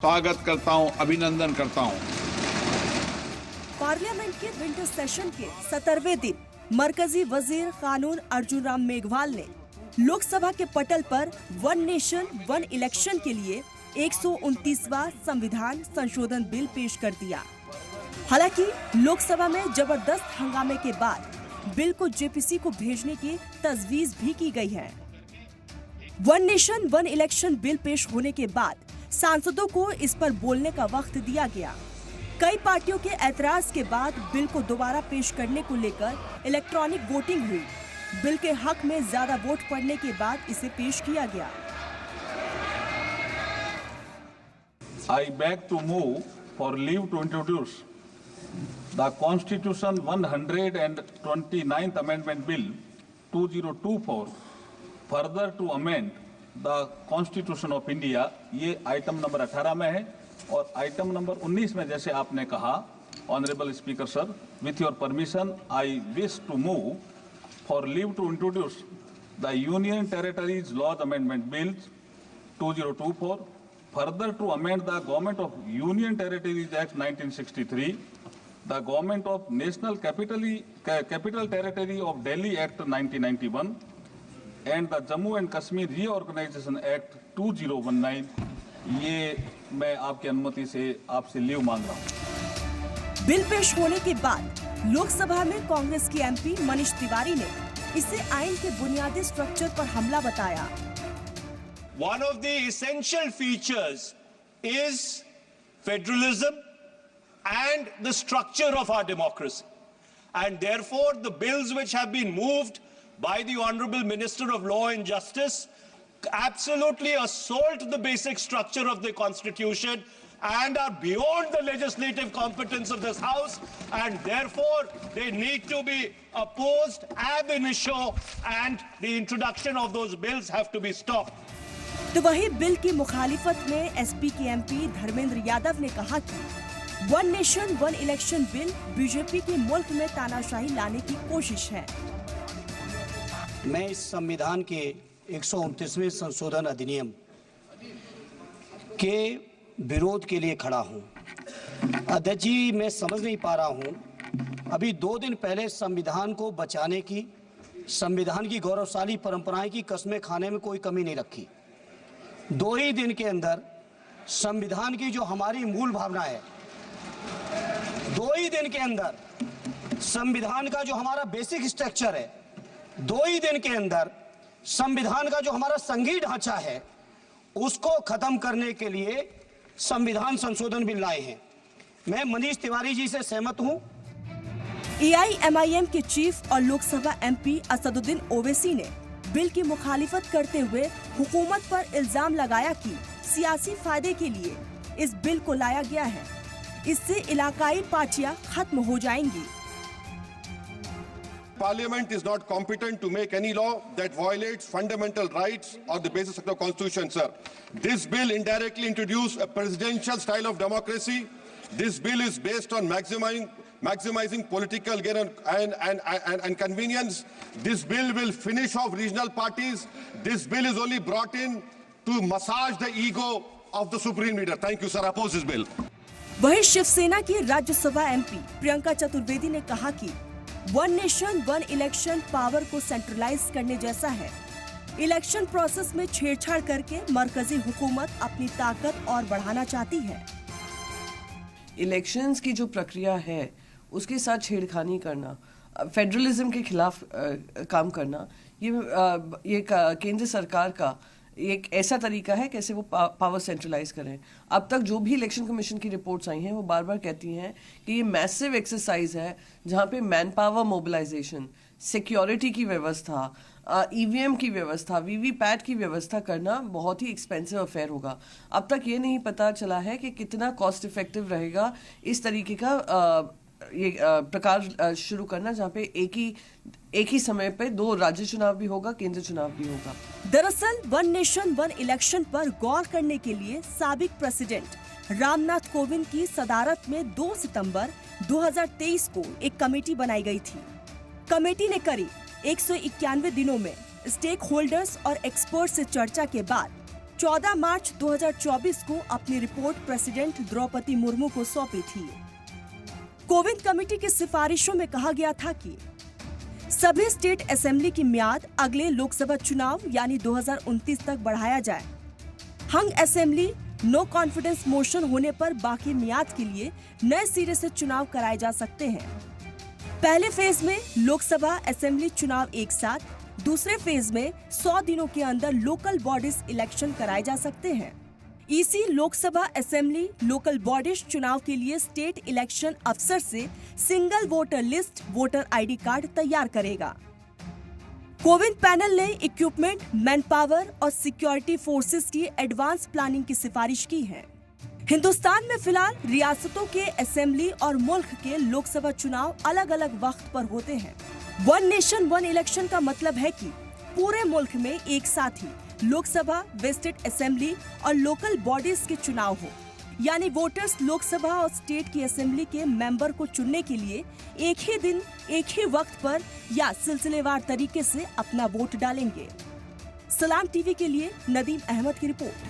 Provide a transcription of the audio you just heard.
स्वागत करता हूं, अभिनंदन करता हूं। पार्लियामेंट के विंटर सेशन के 17वें दिन मरकजी वजीर कानून अर्जुन राम मेघवाल ने लोकसभा के पटल पर वन नेशन वन इलेक्शन के लिए 129वां संविधान संशोधन बिल पेश कर दिया। हालांकि लोकसभा में जबरदस्त हंगामे के बाद बिल को जेपीसी को भेजने की तजवीज भी की गई है। One nation one election bill पेश होने के बाद सांसदों को इस पर बोलने का वक्त दिया गया। कई पार्टियों के ऐतराज के बाद बिल को दोबारा पेश करने को लेकर इलेक्ट्रॉनिक वोटिंग हुई। बिल के हक में ज्यादा वोट पड़ने के बाद इसे पेश किया गया। I beg to move for leave to introduce the Constitution 129th Amendment Bill 2024 further to amend the constitution of India. ये आइटम नंबर 18 में है और आइटम नंबर 19 में जैसे आपने कहा honourable speaker sir, with your permission I wish to move for leave to introduce the union territories laws amendment bill 2024 further to amend the government of union territories act 1963, the government of national capital territory of Delhi act 1991 and the Jammu and Kashmir reorganisation act 2019। ये मैं आपकी अनुमति से आपसे leave मांग रहा हूँ। Bill पेश होने के बाद लोकसभा में कांग्रेस के एमपी मनीष तिवारी ने इसे आइन के बुनियादी स्ट्रक्चर पर हमला बताया। One of the essential features is federalism and the structure of our democracy, and therefore the bills which have been moved by the Honorable Minister of Law and Justice absolutely assault the basic structure of the Constitution and are beyond the legislative competence of this House, and therefore they need to be opposed ab initio, and the introduction of those bills have to be stopped. तो वही bill की मुखालिफत में SP के MP Dharmendra Yadav ने कहा कि one nation one election bill BJP के मुल्क में तानाशाही लाने की कोशिश है। मैं इस संविधान के 129वें संशोधन अधिनियम के विरोध के लिए खड़ा हूं। अध्यक्ष जी, मैं समझ नहीं पा रहा हूं, अभी 2 दिन पहले संविधान को बचाने की, संविधान की गौरवशाली परंपराएं की कस्में खाने में कोई कमी नहीं रखी। 2 ही दिन के अंदर संविधान की जो हमारी मूल भावना है, 2 ही दिन के अंदर संविधान का जो हमारा बेसिक स्ट्रक्चर है, 2 ही दिन के अंदर संविधान का जो हमारा संघीय ढांचा है, उसको खत्म करने के लिए संविधान संशोधन बिल लाए हैं। मैं मनीष तिवारी जी से सहमत हूं। एआईएमआईएम के चीफ और लोकसभा एमपी असदुद्दीन ओवैसी ने बिल की मुखालिफत करते हुए हुकूमत पर इल्जाम लगाया कि सियासी फायदे के लिए इस बिल को लाया गया है। इससे इलाकाई पार्टियां खत्म हो जाएंगी। Parliament is not competent to make any law that violates fundamental rights or the basis of the Constitution, sir. This bill indirectly introduced a presidential style of democracy. This bill is based on maximizing political gain and convenience. This bill will finish off regional parties. This bill is only brought in to massage the ego of the supreme leader. Thank you, sir. Oppose this bill. वहीं शिवसेना की Rajya Sabha MP Priyanka Chaturvedi ने कहा कि one nation one election power को centralise करने जैसा है। Election process में छेड़छाड़ करके मरकजी हुकूमत अपनी ताकत और बढ़ाना चाहती है। इलेक्शंस की जो प्रक्रिया है उसके साथ छेड़खानी करना, फेडरलिज्म के खिलाफ काम करना, ये केंद्र सरकार का एक ऐसा तरीका है कैसे वो पावर सेंट्रलाइज करें। अब तक जो भी इलेक्शन कमीशन की रिपोर्ट्स आई हैं वो बार बार कहती हैं कि ये मैसिव एक्सरसाइज है जहाँ पे मैन पावर मोबिलाइजेशन, सिक्योरिटी की व्यवस्था, ईवीएम की व्यवस्था, वीवीपैट की व्यवस्था करना बहुत ही एक्सपेंसिव अफेयर होगा। अब तक ये नहीं पता चला है कि कितना कॉस्ट इफेक्टिव रहेगा इस तरीके का ये प्रकार शुरू करना, जहाँ पे एक ही समय पे 2 राज्य चुनाव भी होगा, केंद्र चुनाव भी होगा। दरअसल वन नेशन वन इलेक्शन पर गौर करने के लिए साबिक प्रेसिडेंट रामनाथ कोविंद की सदारत में 2 सितंबर 2023 को एक कमेटी बनाई गई थी। कमेटी ने करीब 191 दिनों में स्टेक होल्डर्स और एक्सपर्ट से चर्चा के बाद 14 मार्च 2024 को अपनी रिपोर्ट प्रेसिडेंट द्रौपदी मुर्मू को सौंपी थी। कोविंद कमेटी की सिफारिशों में कहा गया था कि सभी स्टेट असेंबली की म्याद अगले लोकसभा चुनाव यानी 2029 तक बढ़ाया जाए। हंग असेंबली नो कॉन्फिडेंस मोशन होने पर बाकी मियाद के लिए नए सिरे से चुनाव कराए जा सकते हैं। पहले फेज में लोकसभा असेंबली चुनाव एक साथ, दूसरे फेज में 100 दिनों के अंदर लोकल बॉडीज इलेक्शन कराए जा सकते हैं। EC Lok Sabha assembly local bodies चुनाव के लिए स्टेट इलेक्शन अफसर से single voter list voter ID card तैयार करेगा। कोविंद पैनल ने इक्विपमेंट, मैन पावर और सिक्योरिटी फोर्सेस की एडवांस प्लानिंग की सिफारिश की है। हिंदुस्तान में फिलहाल रियासतों के असेंबली और मुल्क के लोकसभा चुनाव अलग अलग वक्त पर होते हैं। वन नेशन वन इलेक्शन का मतलब है कि पूरे मुल्क में एक साथ ही लोकसभा, स्टेट असेंबली और लोकल बॉडीज के चुनाव हो, यानी वोटर्स लोकसभा और स्टेट की असेंबली के मेंबर को चुनने के लिए एक ही दिन, एक ही वक्त पर या सिलसिलेवार तरीके से अपना वोट डालेंगे। सलाम टीवी के लिए नदीम अहमद की रिपोर्ट।